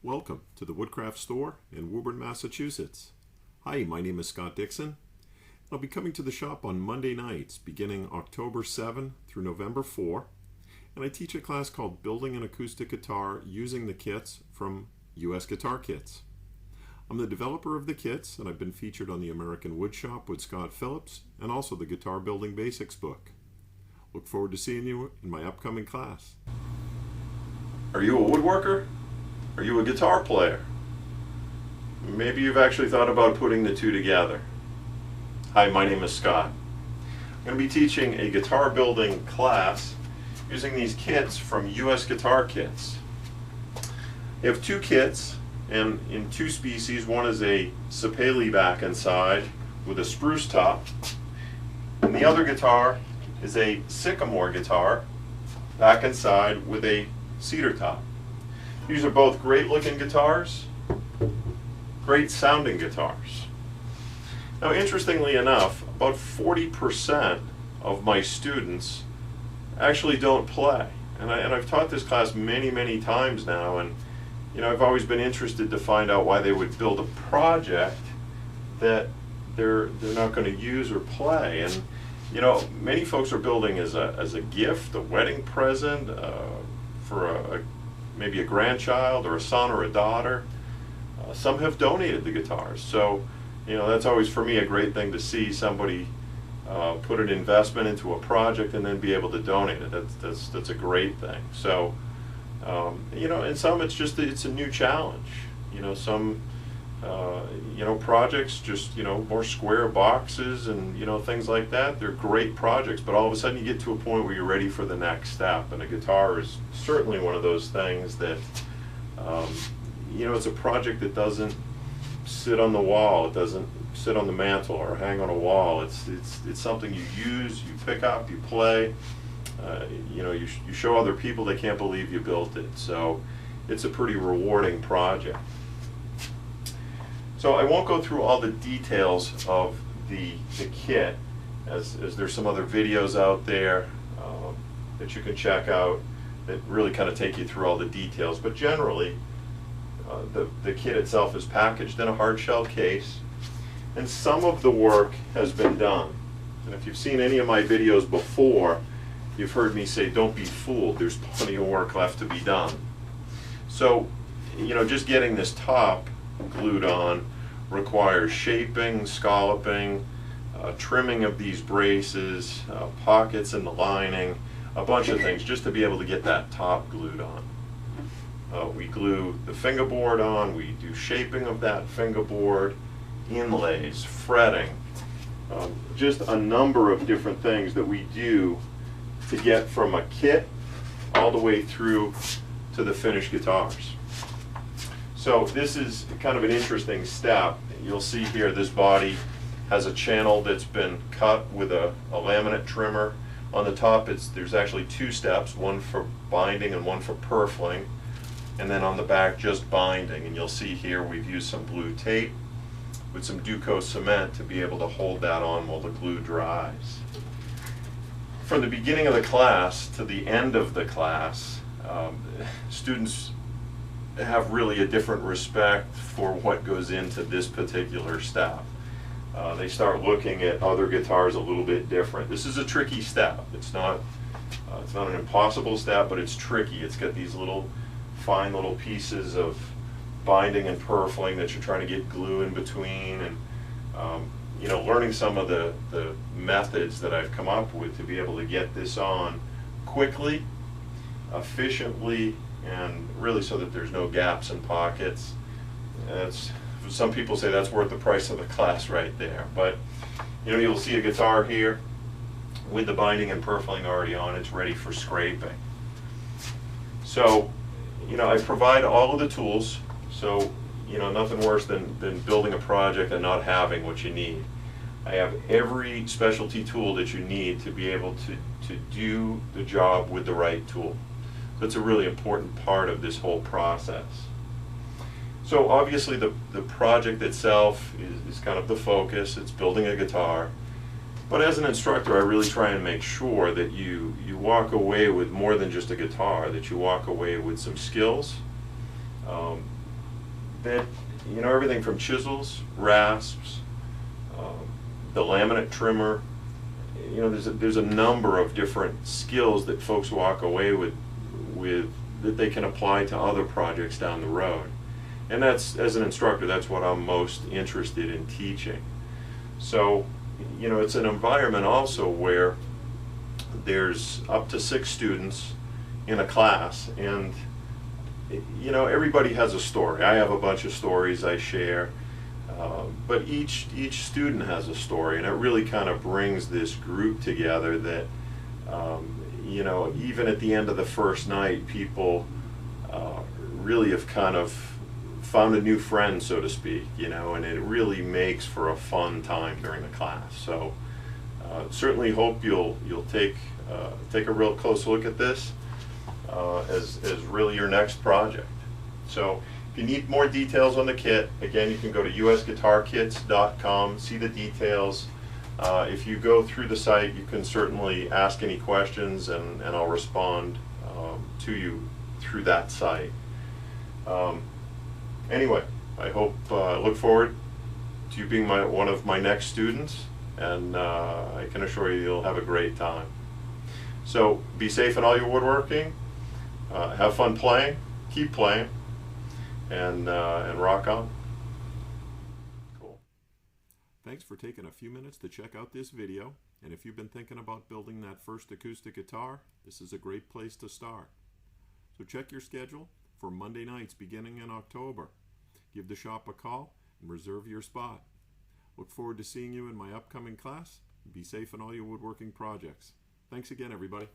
Welcome to the Woodcraft store in Woburn, Massachusetts. Hi, my name is Scott Dixon. I'll be coming to the shop on Monday nights beginning October 7 through November 4, and I teach a class called Building an Acoustic Guitar using the kits from US Guitar Kits. I'm the developer of the kits, and I've been featured on the American Woodshop with Scott Phillips and also the Guitar Building Basics book. Look forward to seeing you in my upcoming class. Are you a woodworker? Are you a guitar player? Maybe you've actually thought about putting the two together. Hi, my name is Scott. I'm going to be teaching a guitar building class using these kits from US Guitar Kits. You have two kits, and in two species. One is a sapele back and side with a spruce top, and the other guitar is a sycamore guitar back and side with a cedar top. These are both great looking guitars, great sounding guitars. Now, interestingly enough, about 40% of my students actually don't play. And I've taught this class many times now, and I've always been interested to find out why they would build a project that they're not going to use or play. And many folks are building as a gift, a wedding present, for maybe a grandchild or a son or a daughter. Some have donated the guitars, so that's always for me a great thing to see somebody put an investment into a project and then be able to donate it. That's a great thing. So and some it's a new challenge. Some projects just more square boxes and things like that. They're great projects, but all of a sudden you get to a point where you're ready for the next step, and a guitar is certainly one of those things that it's a project that doesn't sit on the wall. It doesn't sit on the mantle or hang on a wall. It's something you use, you pick up, you play. You show other people, they can't believe you built it. So it's a pretty rewarding project. So I won't go through all the details of the kit, as there's some other videos out there that you can check out that really kind of take you through all the details. But generally, the kit itself is packaged in a hard shell case, and some of the work has been done. And if you've seen any of my videos before, you've heard me say, don't be fooled, there's plenty of work left to be done. So, just getting this top glued on requires shaping, scalloping, trimming of these braces, pockets in the lining, a bunch of things just to be able to get that top glued on. We glue the fingerboard on, we do shaping of that fingerboard, inlays, fretting, just a number of different things that we do to get from a kit all the way through to the finished guitars. So this is kind of an interesting step. You'll see here this body has a channel that's been cut with a laminate trimmer. On the top there's actually two steps, one for binding and one for purfling, and then on the back just binding. And you'll see here we've used some blue tape with some Duco cement to be able to hold that on while the glue dries. From the beginning of the class to the end of the class, students have really a different respect for what goes into this particular step. They start looking at other guitars a little bit different. This is a tricky step. It's not an impossible step, but it's tricky. It's got these fine little pieces of binding and purfling that you're trying to get glue in between, and learning some of the methods that I've come up with to be able to get this on quickly, efficiently, and really so that there's no gaps and pockets. Some people say that's worth the price of the class right there. But you'll see a guitar here with the binding and purfling already on. It's ready for scraping. So I provide all of the tools. So nothing worse than building a project and not having what you need. I have every specialty tool that you need to be able to do the job with the right tool. That's a really important part of this whole process. So obviously the project itself is kind of the focus. It's building a guitar. But as an instructor, I really try and make sure that you walk away with more than just a guitar, that you walk away with some skills, that, you know, everything from chisels, rasps, the laminate trimmer, you know, there's a number of different skills that folks walk away with that they can apply to other projects down the road. And that's, as an instructor, that's what I'm most interested in teaching. So, you know, it's an environment also where there's up to 6 students in a class, and you know, everybody has a story. I have a bunch of stories I share, but each student has a story, and it really kind of brings this group together that, you know, even at the end of the first night, people really have kind of found a new friend, so to speak, you know, and it really makes for a fun time during the class. So certainly hope you'll take a real close look at this as really your next project. So if you need more details on the kit, again, you can go to usguitarkits.com, see the details. If you go through the site, you can certainly ask any questions, and I'll respond to you through that site. Anyway, I look forward to you being one of my next students, and I can assure you you'll have a great time. So be safe in all your woodworking, have fun playing, keep playing, and rock on. Cool. Thanks for taking a few minutes to check out this video, and if you've been thinking about building that first acoustic guitar, this is a great place to start. So check your schedule for Monday nights beginning in October. Give the shop a call and reserve your spot. Look forward to seeing you in my upcoming class. Be safe in all your woodworking projects. Thanks again, everybody.